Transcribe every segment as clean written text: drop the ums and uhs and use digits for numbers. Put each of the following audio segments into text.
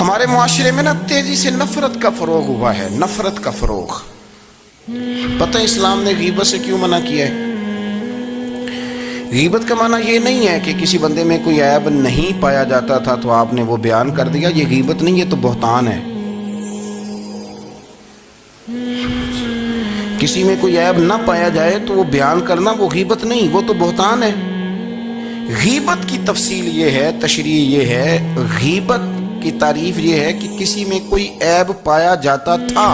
ہمارے معاشرے میں نا تیزی سے نفرت کا فروغ ہوا ہے، نفرت کا فروغ۔ پتہ ہے اسلام نے غیبت سے کیوں منع کیا ہے؟ غیبت کا معنی یہ نہیں ہے کہ کسی بندے میں کوئی عیب نہیں پایا جاتا تھا تو آپ نے وہ بیان کر دیا، یہ غیبت نہیں، یہ تو بہتان ہے۔ کسی میں کوئی عیب نہ پایا جائے تو وہ بیان کرنا وہ غیبت نہیں، وہ تو بہتان ہے۔ غیبت کی تفصیل یہ ہے، تشریح یہ ہے، غیبت کی تعریف یہ ہے کہ کسی میں کوئی عیب پایا جاتا تھا،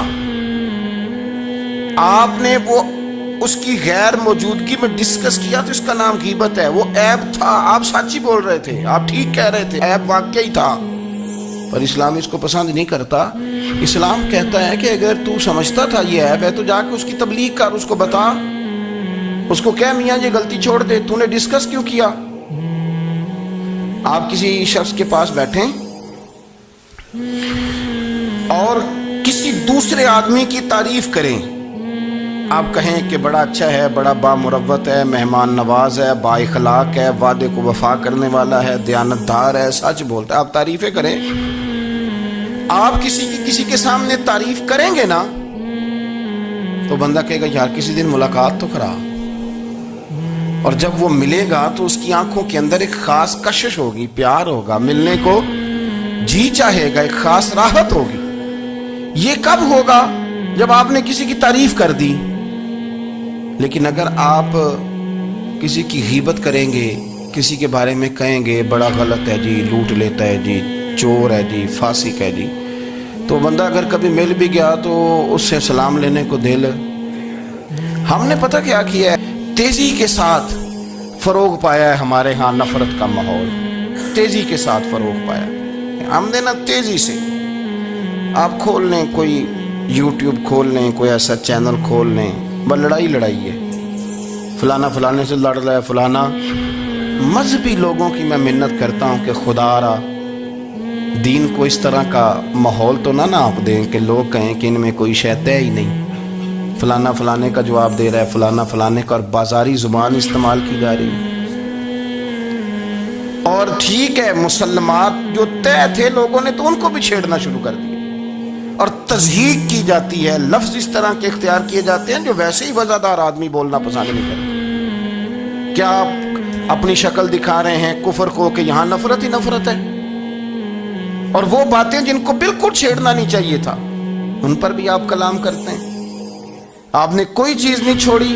آپ نے وہ اس کی غیر موجودگی میں ڈسکس کیا تو اس کا نام غیبت ہے۔ وہ عیب تھا، آپ سچ ہی بول رہے تھے، آپ ٹھیک کہہ رہے تھے، عیب واقعی تھا، پر اسلام اس کو پسند نہیں کرتا۔ اسلام کہتا ہے کہ اگر تو سمجھتا تھا یہ عیب ہے تو جا کے اس کی تبلیغ کر، اس کو بتا، اس کو کہہ میاں یہ غلطی چھوڑ دے، تو نے ڈسکس کیوں کیا؟ آپ کسی شخص کے پاس بیٹھیں اور کسی دوسرے آدمی کی تعریف کریں، آپ کہیں کہ بڑا اچھا ہے، بڑا بامروت ہے، مہمان نواز ہے، با اخلاق ہے، وعدے کو وفا کرنے والا ہے، دیانتدار ہے، سچ بولتا ہے، آپ تعریفیں کریں۔ آپ کسی کے سامنے تعریف کریں گے نا تو بندہ کہے گا یار کسی دن ملاقات تو کرا، اور جب وہ ملے گا تو اس کی آنکھوں کے اندر ایک خاص کشش ہوگی، پیار ہوگا، ملنے کو جی چاہے گا، ایک خاص راحت ہوگی۔ یہ کب ہوگا؟ جب آپ نے کسی کی تعریف کر دی۔ لیکن اگر آپ کسی کی غیبت کریں گے، کسی کے بارے میں کہیں گے بڑا غلط ہے جی، لوٹ لیتا ہے جی، چور ہے جی، فاسق ہے جی، تو بندہ اگر کبھی مل بھی گیا تو اس سے سلام لینے کو دل۔ ہم نے پتہ کیا کیا ہے؟ تیزی کے ساتھ فروغ پایا ہے ہمارے ہاں نفرت کا ماحول، تیزی کے ساتھ فروغ پایا ہے ہم نے نا، تیزی سے۔ آپ کھول لیں، کوئی یوٹیوب کھول لیں، کوئی ایسا چینل کھول لیں، بس لڑائی ہے، فلانا فلانے سے لڑ رہا ہے، فلانا۔ مذہبی لوگوں کی میں منت کرتا ہوں کہ خدا را دین کو اس طرح کا ماحول تو نہ آپ دیں کہ لوگ کہیں کہ ان میں کوئی شے ہی نہیں، فلانا فلانے کا جواب دے رہا ہے، فلانا فلانے کا، اور بازاری زبان استعمال کی جا رہی ہے۔ اور ٹھیک ہے، مسلمات جو طے تھے لوگوں نے تو ان کو بھی چھیڑنا شروع کر دیا، اور تضحیق کی جاتی ہے، لفظ اس طرح کے اختیار کیے جاتے ہیں جو ویسے ہی وزادار آدمی بولنا پسند نہیں کرتے۔ کیا آپ اپنی شکل دکھا رہے ہیں کفر کو کہ یہاں نفرت ہی نفرت ہے، اور وہ باتیں جن کو بالکل چھیڑنا نہیں چاہیے تھا ان پر بھی آپ کلام کرتے ہیں۔ آپ نے کوئی چیز نہیں چھوڑی،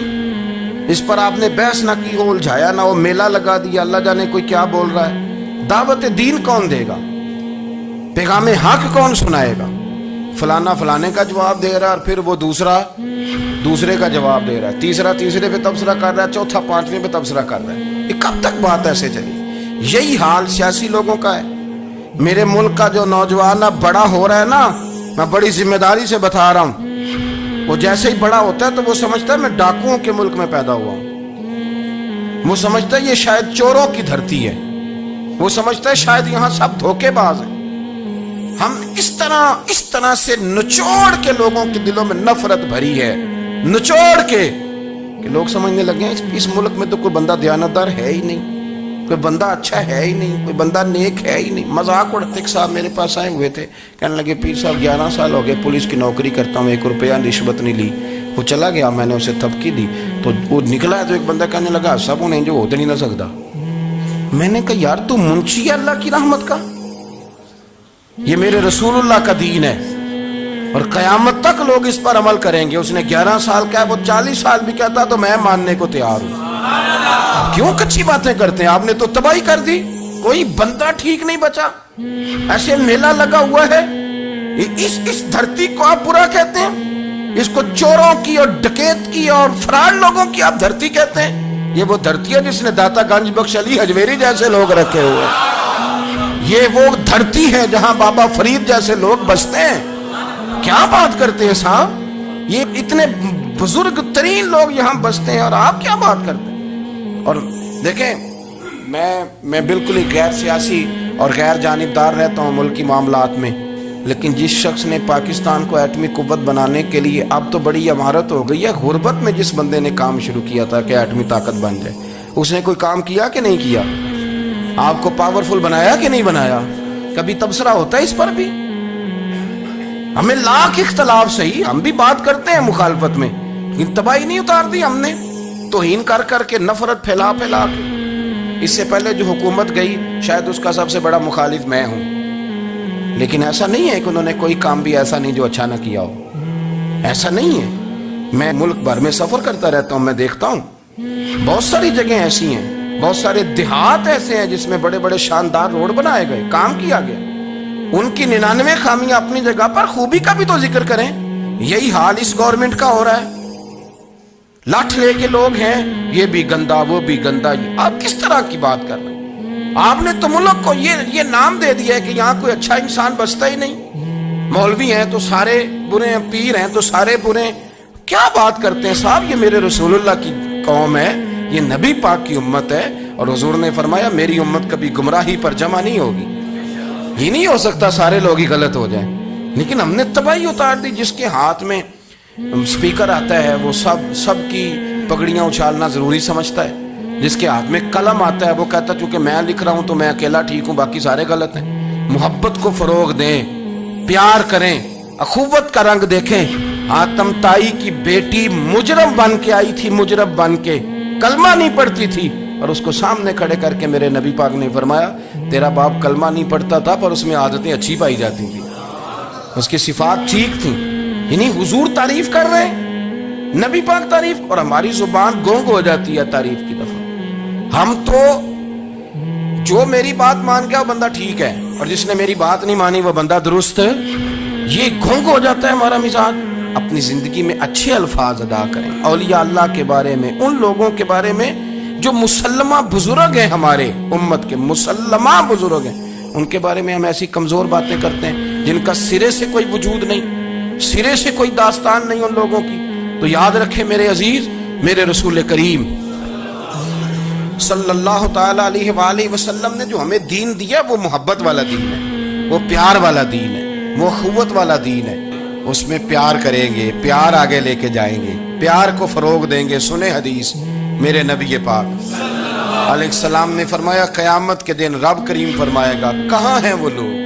اس پر آپ نے بحث نہ کی، وہ الجھایا نہ، وہ میلہ لگا دیا، اللہ جانے کوئی کیا بول رہا ہے۔ دعوت دین کون دے گا؟ پیغام حق کون سنائے گا؟ فلانا فلانے کا جواب دے رہا ہے، اور پھر وہ دوسرے کا جواب دے رہا ہے، تیسرا تیسرے پہ تبصرہ کر رہا ہے، چوتھا پانچویں پہ تبصرہ کر رہا ہے۔ یہ کب تک بات ایسے چلی؟ یہی حال سیاسی لوگوں کا ہے۔ میرے ملک کا جو نوجوان اب بڑا ہو رہا ہے نا، میں بڑی ذمہ داری سے بتا رہا ہوں، وہ جیسے ہی بڑا ہوتا ہے تو وہ سمجھتا ہے میں ڈاکوؤں کے ملک میں پیدا ہوا ہوں، وہ سمجھتا ہے یہ شاید چوروں کی دھرتی ہے، وہ سمجھتا ہے شاید یہاں سب دھوکے باز ہیں۔ ہم اس طرح سے نچوڑ کے لوگوں کے دلوں میں نفرت بھری ہے، نچوڑ کے، کہ لوگ سمجھنے لگے ہیں اس ملک میں تو کوئی بندہ دیانتدار ہے ہی نہیں، کوئی بندہ اچھا ہے ہی نہیں، کوئی بندہ نیک ہے ہی نہیں۔ مذاق اڑاتے ایک صاحب میرے پاس آئے ہوئے تھے، کہنے لگے پیر صاحب 11 سال ہو گئے پولیس کی نوکری کرتا ہوں، 1 روپیہ رشوت نہیں لی۔ وہ چلا گیا، میں نے اسے تھپکی دی تو وہ نکلا ہے، تو ایک بندہ کہنے لگا سب انہیں جو ہوتے نہیں نہ سکتا۔ میں نے کہا یار تو منشی ہے اللہ کی رحمت کا، یہ میرے رسول اللہ کا دین ہے، اور قیامت تک لوگ اس پر عمل کریں گے۔ اس نے 11 سال کہا، وہ 40 سال بھی کہتا تو میں ماننے کو تیار ہوں۔ کیوں کچھی باتیں کرتے ہیں؟ آپ نے تو تباہی کر دی، کوئی بندہ ٹھیک نہیں بچا۔ ایسے میلہ لگا ہوا ہے، اس دھرتی کو آپ برا کہتے ہیں، اس کو چوروں کی اور ڈکیت کی اور فراڈ لوگوں کی آپ دھرتی کہتے ہیں۔ یہ وہ دھرتی ہے جس نے داتا گنج بخش علی حجویری جیسے لوگ رکھے ہوئے، یہ وہ دھرتی ہے جہاں بابا فرید جیسے لوگ بستے ہیں۔ کیا بات کرتے ہیں صاحب؟ یہ اتنے بزرگ ترین لوگ یہاں بستے ہیں اور آپ کیا بات کرتے ہیں؟ اور دیکھیں، میں بالکل ہی غیر سیاسی اور غیر جانبدار رہتا ہوں ملکی معاملات میں، لیکن جس شخص نے پاکستان کو ایٹمی قوت بنانے کے لیے، اب تو بڑی عمارت ہو گئی ہے، غربت میں جس بندے نے کام شروع کیا تھا کہ ایٹمی طاقت بن جائے، اس نے کوئی کام کیا کہ نہیں کیا؟ آپ کو پاورفل بنایا کہ نہیں بنایا؟ کبھی تبصرہ ہوتا ہے اس پر بھی؟ ہمیں لاکھ اختلاف صحیح، ہم بھی بات کرتے ہیں مخالفت میں، لیکن تباہی نہیں اتار دی ہم نے توہین کر کر کے، نفرت پھیلا پھیلا کے۔ اس سے پہلے جو حکومت گئی شاید اس کا سب سے بڑا مخالف میں ہوں، لیکن ایسا نہیں ہے کہ انہوں نے کوئی کام بھی ایسا نہیں جو اچھا نہ کیا ہو، ایسا نہیں ہے۔ میں ملک بھر میں سفر کرتا رہتا ہوں، میں دیکھتا ہوں بہت ساری جگہیں ایسی ہیں، بہت سارے دیہات ایسے ہیں جس میں بڑے بڑے شاندار روڈ بنائے گئے، کام کیا گیا۔ ان کی 99 خامیاں اپنی جگہ پر، خوبی کا بھی تو ذکر کریں۔ یہی حال اس گورنمنٹ کا ہو رہا ہے، لاٹھ لے کے لوگ ہیں، یہ بھی گندا وہ بھی گندا۔ آپ کس طرح کی بات کر رہے ہیں؟ آپ نے تو ملک کو یہ نام دے دیا ہے کہ یہاں کوئی اچھا انسان بستا ہی نہیں، مولوی ہیں تو سارے برے ہیں، پیر ہیں تو سارے برے ہیں۔ کیا بات کرتے ہیں صاحب؟ یہ میرے رسول اللہ کی قوم ہے، یہ نبی پاک کی امت ہے، اور حضور نے فرمایا میری امت کبھی گمراہی پر جمع نہیں ہوگی۔ یہ نہیں ہو سکتا سارے لوگ ہی غلط ہو جائیں، لیکن ہم نے تباہی اتار دی۔ جس کے ہاتھ میں سپیکر آتا ہے وہ سب کی پگڑیاں اچھالنا ضروری سمجھتا ہے، جس کے ہاتھ میں قلم آتا ہے وہ کہتا چونکہ میں لکھ رہا ہوں تو میں اکیلا ٹھیک ہوں، باقی سارے غلط ہیں۔ محبت کو فروغ دیں، پیار کریں، اخوت کا رنگ دیکھیں۔ آتم تائی کی بیٹی مجرم بن کے آئی تھی، مجرم بن کے، کلمہ نہیں پڑھتی تھی، اور اس کو سامنے کھڑے کر کے میرے نبی پاک نے فرمایا تیرا باپ کلمہ نہیں پڑھتا تھا پر اس میں عادتیں اچھی پائی جاتی تھی، اس کی صفات ٹھیک تھیں۔ یعنی حضور تعریف کر رہے ہیں، نبی پاک تعریف، اور ہماری زبان گونگ ہو جاتی ہے تعریف کی دفعہ۔ ہم تو جو میری بات مان گیا وہ بندہ ٹھیک ہے، اور جس نے میری بات نہیں مانی وہ بندہ درست ہے، یہ گونگ ہو جاتا ہے ہمارا مزاج۔ اپنی زندگی میں اچھے الفاظ ادا کریں، اولیاء اللہ کے بارے میں، ان لوگوں کے بارے میں جو مسلمہ بزرگ ہیں، ہمارے امت کے مسلمہ بزرگ ہیں، ان کے بارے میں ہم ایسی کمزور باتیں کرتے ہیں جن کا سرے سے کوئی وجود نہیں، سرے سے کوئی داستان نہیں ان لوگوں کی۔ تو یاد رکھیں میرے عزیز، میرے رسول کریم صلی اللہ تعالی علیہ وآلہ وسلم نے جو ہمیں دین دیا وہ محبت والا دین ہے، وہ پیار والا دین ہے، وہ اخوت والا دین ہے۔ اس میں پیار کریں گے، پیار آگے لے کے جائیں گے، پیار کو فروغ دیں گے۔ سنیں حدیث میرے نبی پاک علیہ السلام نے فرمایا قیامت کے دن رب کریم فرمائے گا کہاں ہیں وہ لوگ؟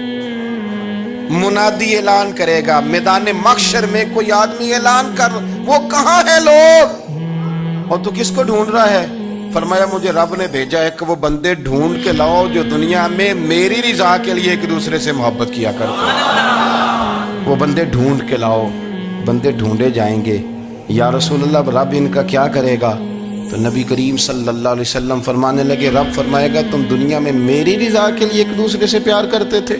منادی اعلان کرے گا میدان محشر میں، کوئی آدمی اعلان کر وہ کہاں ہیں لوگ؟ اور تو کس کو ڈھونڈ رہا ہے؟ فرمایا مجھے رب نے بھیجا ہے کہ وہ بندے ڈھونڈ کے لاؤ جو دنیا میں میری رضا کے لیے ایک دوسرے سے محبت کیا کرتے ہیں، وہ بندے ڈھونڈ کے لاؤ۔ بندے ڈھونڈے جائیں گے۔ یا رسول اللہ رب ان کا کیا کرے گا؟ تو نبی کریم صلی اللہ علیہ وسلم فرمانے لگے رب فرمائے گا تم دنیا میں میری رضا کے لیے ایک دوسرے سے پیار کرتے تھے،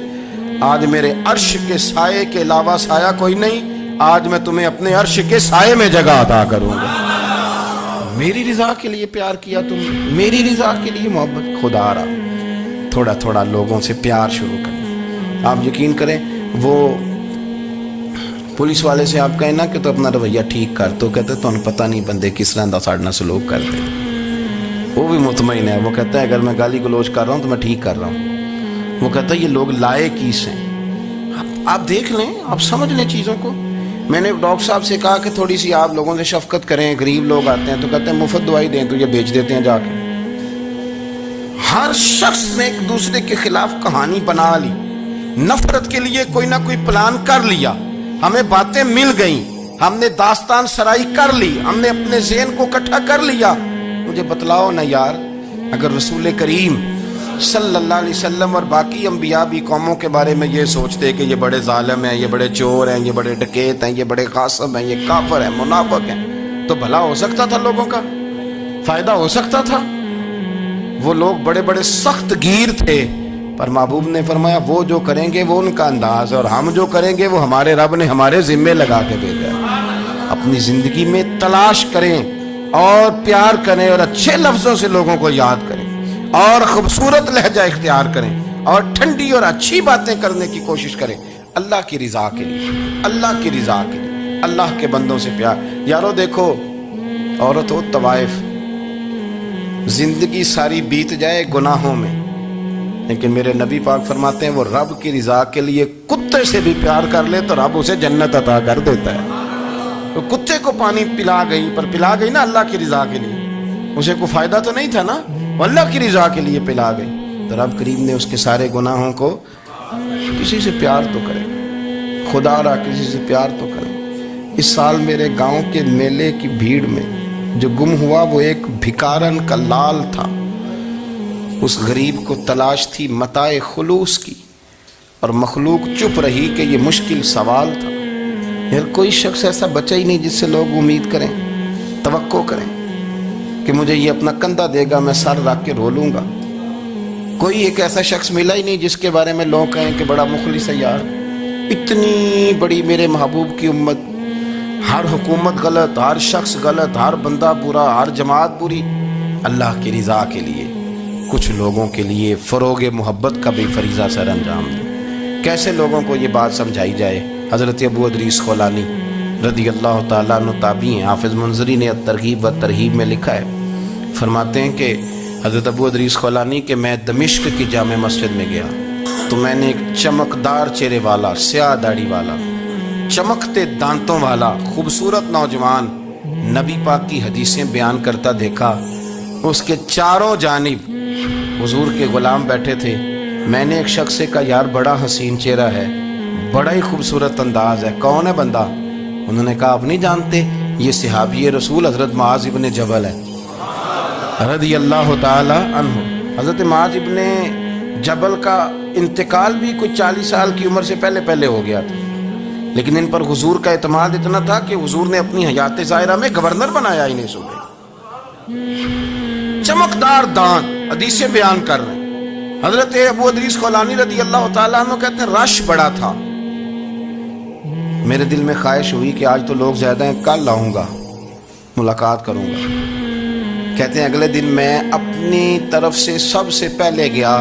آج میرے عرش کے سائے کے علاوہ سایہ کوئی نہیں، آج میں تمہیں اپنے عرش کے سائے میں جگہ عطا کروں گا۔ میری رضا کے لیے پیار کیا تم نے، میری رضا کے لیے محبت۔ خدا را تھوڑا تھوڑا لوگوں سے پیار شروع کریں۔ آپ یقین کریں وہ پولیس والے سے آپ کہیں نا کہ تو اپنا رویہ ٹھیک کر، تو کہتے تو انہیں پتہ نہیں بندے کس طرح دا ساڑھنا سلوک کرتے، وہ بھی مطمئن ہے، وہ کہتا ہے اگر میں گالی گلوچ کر رہا ہوں تو میں ٹھیک کر رہا ہوں۔ وہ کہتا ہے یہ لوگ لائے کیس ہیں، آپ دیکھ لیں، آپ سمجھ لیں چیزوں کو۔ میں نے ڈاکٹر صاحب سے کہا کہ تھوڑی سی آپ لوگوں سے شفقت کریں، غریب لوگ آتے ہیں تو کہتے ہیں مفت دوائی دیں تو یہ بیچ دیتے ہیں جا کے۔ ہر شخص نے ایک دوسرے کے خلاف کہانی بنا لی، نفرت کے لیے کوئی نہ کوئی پلان کر لیا، ہمیں باتیں مل گئیں، ہم نے داستان سرائی کر لی، ہم نے اپنے ذہن کو اکٹھا کر لیا۔ مجھے بتلاؤ نا یار، اگر رسول کریم صلی اللہ علیہ وسلم اور باقی انبیاء بھی قوموں کے بارے میں یہ سوچتے کہ یہ بڑے ظالم ہیں، یہ بڑے چور ہیں، یہ بڑے ڈکیت ہیں، یہ بڑے غاصب ہیں، یہ کافر ہیں، منافق ہیں، تو بھلا ہو سکتا تھا، لوگوں کا فائدہ ہو سکتا تھا۔ وہ لوگ بڑے بڑے سخت گیر تھے، پر محبوب نے فرمایا وہ جو کریں گے وہ ان کا انداز ہے، اور ہم جو کریں گے وہ ہمارے رب نے ہمارے ذمے لگا کے بھیجا ہے۔ اپنی زندگی میں تلاش کریں اور پیار کریں اور اچھے لفظوں سے لوگوں کو یاد کریں اور خوبصورت لہجہ اختیار کریں اور ٹھنڈی اور اچھی باتیں کرنے کی کوشش کریں، اللہ کی رضا کے لیے، اللہ کی رضا کے لیے، اللہ کے بندوں سے پیار۔ یارو دیکھو، عورت ہو طوائف، زندگی ساری بیت جائے گناہوں میں، لیکن میرے نبی پاک فرماتے ہیں وہ رب کی رضا کے لیے کتے سے بھی پیار کر لے تو رب اسے جنت عطا کر دیتا ہے۔ تو کتے کو پانی پلا گئی، پر پلا گئی نا اللہ کی رضا کے لیے، اسے کوئی فائدہ تو نہیں تھا نا، وہ اللہ کی رضا کے لیے پلا گئی، تو رب کریم نے اس کے سارے گناہوں کو، کسی سے پیار تو کرے، خدا را کسی سے پیار تو کریں۔ اس سال میرے گاؤں کے میلے کی بھیڑ میں جو گم ہوا وہ ایک بھکارن کا لال تھا۔ اس غریب کو تلاش تھی متاع خلوص کی، اور مخلوق چپ رہی کہ یہ مشکل سوال تھا۔ یار کوئی شخص ایسا بچا ہی نہیں جس سے لوگ امید کریں، توقع کریں کہ مجھے یہ اپنا کندھا دے گا، میں سر رکھ کے رو لوں گا۔ کوئی ایک ایسا شخص ملا ہی نہیں جس کے بارے میں لوگ کہیں کہ بڑا مخلص ہے یار۔ اتنی بڑی میرے محبوب کی امت، ہر حکومت غلط، ہر شخص غلط، ہر بندہ برا، ہر جماعت بری، اللہ کی رضا کے لیے کچھ لوگوں کے لیے فروغ محبت کا بھی فریضہ سر انجام دیں۔ کیسے لوگوں کو یہ بات سمجھائی جائے؟ حضرت ابو ادریس خولانی رضی اللہ تعالیٰ عنہ تابعی ہیں۔ حافظ منذری نے الترغیب و ترہیب میں لکھا ہے، فرماتے ہیں کہ حضرت ابو ادریس خولانی کہ میں دمشق کی جامع مسجد میں گیا تو میں نے ایک چمکدار چہرے والا، سیاہ داڑھی والا، چمکتے دانتوں والا خوبصورت نوجوان نبی پاک کی حدیثیں بیان کرتا دیکھا۔ اس کے چاروں جانب حضور کے غلام بیٹھے تھے۔ میں نے ایک شخص سے کہا یار بڑا حسین چہرہ ہے، بڑا ہی خوبصورت انداز ہے، کون ہے بندہ؟ انہوں نے کہا آپ نہیں جانتے، یہ صحابی رسول حضرت معاذ ابن جبل ہے رضی اللہ تعالی عنہ۔ حضرت معاذ ابن جبل کا انتقال بھی کوئی 40 سال کی عمر سے پہلے ہو گیا تھا، لیکن ان پر حضور کا اعتماد اتنا تھا کہ حضور نے اپنی حیات ظاہرہ میں گورنر بنایا انہیں صوبے۔ چمکدار دانت، حدیثیں بیان کر رہے ہیں۔ حضرت ابو ادریس خولانی رضی اللہ تعالیٰ عنہ کہتے ہیں رش بڑا تھا، میرے دل میں خواہش ہوئی کہ آج تو لوگ زیادہ ہیں، کل آؤں گا، ملاقات کروں گا۔ کہتے ہیں اگلے دن میں اپنی طرف سے سب سے پہلے گیا،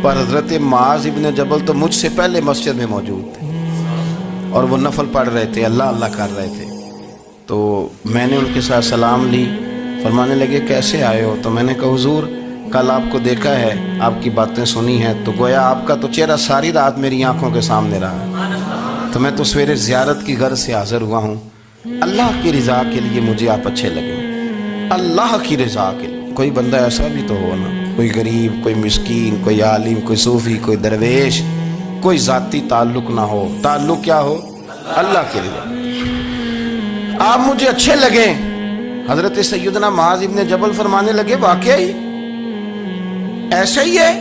پر حضرت معاذ ابن جبل تو مجھ سے پہلے مسجد میں موجود تھے اور وہ نفل پڑھ رہے تھے، اللہ کر رہے تھے۔ تو میں نے ان کے ساتھ سلام لی، فرمانے لگے کیسے آئے ہو؟ تو میں نے کہا حضور کل آپ کو دیکھا ہے، آپ کی باتیں سنی ہیں، تو گویا آپ کا تو چہرہ ساری رات میری آنکھوں کے سامنے رہا، تو میں تو سویرے زیارت کی غرض سے حاضر ہوا ہوں۔ اللہ کی رضا کے لیے مجھے آپ اچھے لگے، اللہ کی رضا کے لیے۔ کوئی بندہ ایسا بھی تو ہو نا، کوئی غریب، کوئی مسکین، کوئی عالم، کوئی صوفی، کوئی درویش، کوئی ذاتی تعلق نہ ہو، تعلق کیا ہو؟ اللہ کی رضا۔ آپ مجھے اچھے لگے۔ حضرت سیدنا معاذ ابن جبل فرمانے لگے واقعی ایسا ہی ہے؟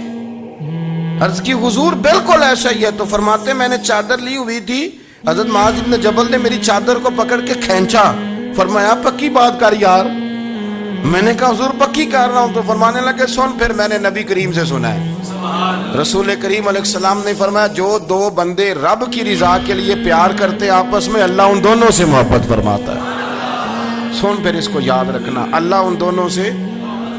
عرض کی حضور بالکل ایسا ہی ہے۔ تو فرماتے میں نے چادر لی ہوئی تھی، حضرت معاذ ابن جبل نے میری چادر کو پکڑ کے کھینچا، فرمایا پکی بات کر یار۔ میں نے کہا حضور پکی کر رہا ہوں۔ تو فرمانے لگے سن پھر میں نے نبی کریم سے سنا ہے، رسول کریم علیہ السلام نے فرمایا جو دو بندے رب کی رضا کے لیے پیار کرتے آپس میں، اللہ ان دونوں سے محبت فرماتا ہے۔ سن پھر اس کو یاد رکھنا، اللہ ان دونوں سے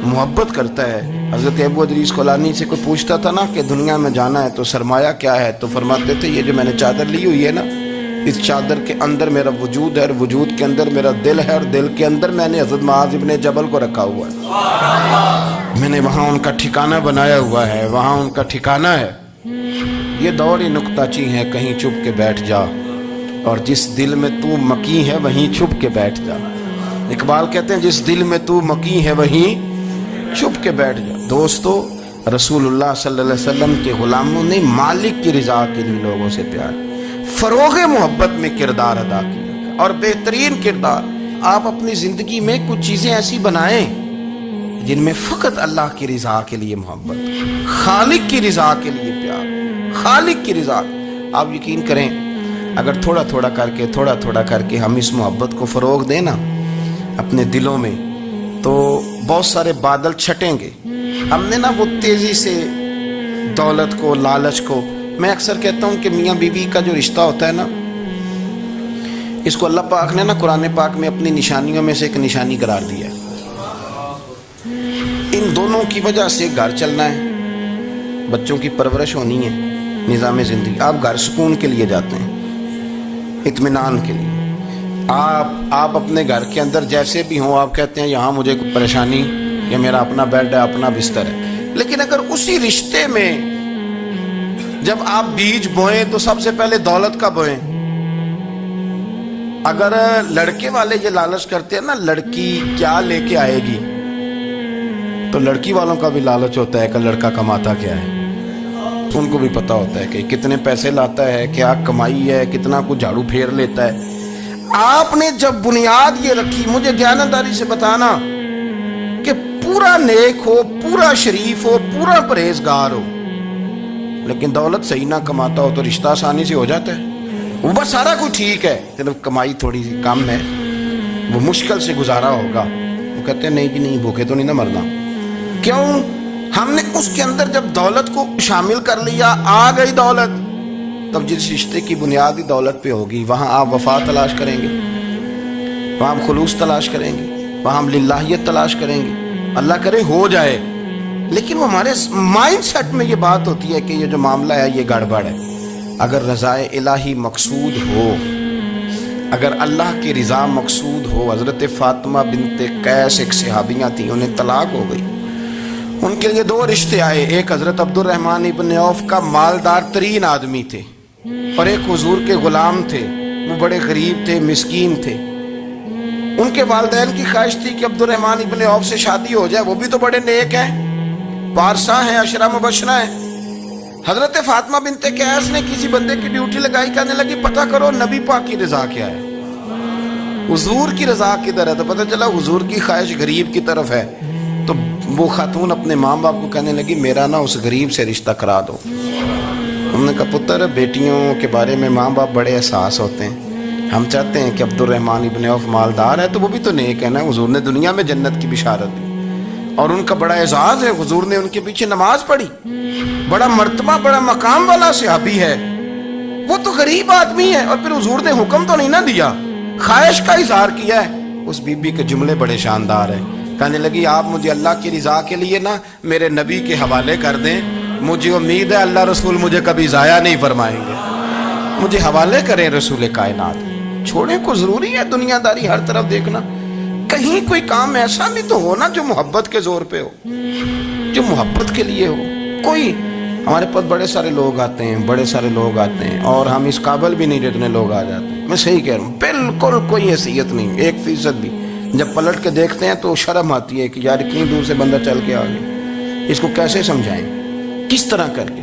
محبت کرتا ہے۔ حضرت ابو ادریس خولانی سے کوئی پوچھتا تھا نا کہ دنیا میں جانا ہے تو سرمایہ کیا ہے، تو فرماتے تھے یہ جو میں نے چادر لی ہوئی ہے نا، اس چادر کے اندر میرا وجود ہے، اور وجود کے اندر میرا دل ہے، اور دل کے اندر میں نے حضرت معاذ ابن جبل کو رکھا ہوا ہے، میں نے وہاں ان کا ٹھکانہ بنایا ہوا ہے، وہاں ان کا ٹھکانہ ہے۔ یہ دور ہی نکتہ چی ہے، کہیں چھپ کے بیٹھ جا، اور جس دل میں تو مکی ہے وہیں چھپ کے بیٹھ جا۔ اقبال کہتے ہیں جس دل میں تو مکی ہے وہیں چھپ کے بیٹھ جا۔ دوستو رسول اللہ صلی اللہ علیہ وسلم کے غلاموں نے مالک کی رضا کے لیے لوگوں سے پیار، فروغ محبت میں کردار ادا کیا، اور بہترین کردار۔ آپ اپنی زندگی میں کچھ چیزیں ایسی بنائیں جن میں فقط اللہ کی رضا کے لیے محبت، خالق کی رضا کے لیے پیار، خالق کی رضا۔ آپ یقین کریں اگر تھوڑا تھوڑا کر کے ہم اس محبت کو فروغ دیں نا اپنے دلوں میں، تو بہت سارے بادل چھٹیں گے۔ ہم نے نا وہ تیزی سے دولت کو، لالچ کو، میں اکثر کہتا ہوں کہ میاں بیوی کا جو رشتہ ہوتا ہے نا، اس کو اللہ پاک نے نا قرآن پاک میں اپنی نشانیوں میں سے ایک نشانی قرار دیا ہے۔ ان دونوں کی وجہ سے گھر چلنا ہے، بچوں کی پرورش ہونی ہے، نظام زندگی۔ آپ گھر سکون کے لیے جاتے ہیں، اطمینان کے لیے۔ آپ اپنے گھر کے اندر جیسے بھی ہوں، آپ کہتے ہیں یہاں مجھے کوئی پریشانی، یا میرا اپنا بیڈ ہے، اپنا بستر ہے۔ لیکن اگر اسی رشتے میں جب آپ بیج بوئیں تو سب سے پہلے دولت کا بوئیں۔ اگر لڑکے والے یہ لالچ کرتے ہیں نا لڑکی کیا لے کے آئے گی، تو لڑکی والوں کا بھی لالچ ہوتا ہے کہ لڑکا کماتا کیا ہے۔ ان کو بھی پتا ہوتا ہے کہ کتنے پیسے لاتا ہے, کیا کمائی ہے, کتنا کچھ جھاڑو پھیر لیتا ہے. آپ نے جب بنیاد یہ رکھی, مجھے دیانتداری سے بتانا کہ پورا نیک ہو, پورا شریف ہو, پورا پرہیزگار ہو, لیکن دولت صحیح نہ کماتا ہو تو رشتہ آسانی سے ہو جاتا ہے. وہ بس سارا کچھ ٹھیک ہے, صرف کمائی تھوڑی سی کم ہے, وہ مشکل سے گزارا ہوگا. وہ کہتے ہیں نہیں جی نہیں, بھوکے تو نہیں نہ مرنا. کیوں؟ ہم نے اس کے اندر جب دولت کو شامل کر لیا, آ گئی دولت, تب جس رشتے کی بنیادی دولت پہ ہوگی وہاں آپ وفا تلاش کریں گے, وہاں ہم خلوص تلاش کریں گے, وہاں ہم للہیت تلاش کریں گے. اللہ کرے ہو جائے, لیکن وہ ہمارے مائنڈ سیٹ میں یہ بات ہوتی ہے کہ یہ جو معاملہ ہے یہ گڑبڑ ہے. اگر رضائے الہی مقصود ہو, اگر اللہ کی رضا مقصود ہو. حضرت فاطمہ بنت قیس ایک صحابیہ تھیں, انہیں طلاق ہو گئی. ان کے لیے 2 رشتے آئے, ایک حضرت عبد الرحمن ابن عوف کا مالدار ترین آدمی تھے, اور ایک حضور کے غلام تھے, وہ بڑے غریب تھے, مسکین تھے. ان کے والدین کی خواہش تھی کہ عبد الرحمن ابن عوف سے شادی ہو جائے, وہ بھی تو بڑے نیک ہیں, پارسا ہیں, عشرہ مبشرہ ہیں. حضرت فاطمہ بنت قیس نے کسی بندے کی ڈیوٹی لگائی, کہنے لگی پتہ کرو نبی پاک کی رضا کیا ہے, حضور کی رضا کدھر ہے. تو پتہ چلا حضور کی خواہش غریب کی طرف ہے. تو وہ خاتون اپنے ماں باپ کو کہنے لگی میرا نا اس غریب سے رشتہ کرا دو. ہم نے کہا پتر, بیٹیوں کے بارے میں ماں باپ بڑے احساس ہوتے ہیں, ہم چاہتے ہیں کہ عبد الرحمن ابن عوف مالدار ہے تو وہ بھی تو نیک ہے نا, حضور نے دنیا میں جنت کی بشارت دی, اور ان کا بڑا اعزاز ہے, حضور نے ان کے پیچھے نماز پڑھی, بڑا مرتبہ بڑا مقام والا صحابی ہے, وہ تو غریب آدمی ہے. اور پھر حضور نے حکم تو نہیں نہ دیا, خواہش کا اظہار کیا ہے. اس بی بی کے جملے بڑے شاندار ہیں. کہنے لگی آپ مجھے اللہ کی رضا کے لیے نا میرے نبی کے حوالے کر دیں, مجھے امید ہے اللہ رسول مجھے کبھی ضائع نہیں فرمائیں گے, مجھے حوالے کریں رسول کائنات. چھوڑیں کو ضروری ہے دنیا داری ہر طرف دیکھنا, کہیں کوئی کام ایسا بھی تو ہو نا جو محبت کے زور پہ ہو, جو محبت کے لیے ہو. کوئی ہمارے پاس بڑے سارے لوگ آتے ہیں, بڑے سارے لوگ آتے ہیں, اور ہم اس قابل بھی نہیں جتنے لوگ آ جاتے ہیں. میں صحیح کہہ رہا ہوں, بالکل کوئی حیثیت نہیں 1% بھی. جب پلٹ کے دیکھتے ہیں تو شرم آتی ہے کہ یار اتنی دور سے بندہ چل کے آ گیا, اس کو کیسے سمجھائیں, کس طرح کر کے.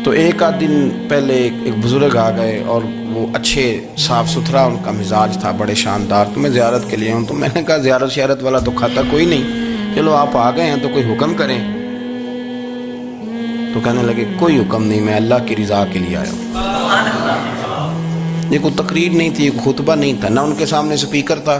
تو ایک آدھ دن پہلے ایک بزرگ آ گئے, اور وہ اچھے صاف ستھرا ان کا مزاج تھا, بڑے شاندار. تو میں زیارت کے لیے ہوں, تو میں نے کہا زیارت شیارت والا تو کھاتا کوئی نہیں, چلو آپ آ گئے ہیں تو کوئی حکم کریں. تو کہنے لگے کوئی حکم نہیں, میں اللہ کی رضا کے لیے آیا ہوں. یہ کوئی تقریر نہیں تھی, کوئی خطبہ نہیں تھا, نہ ان کے سامنے سپیکر تھا,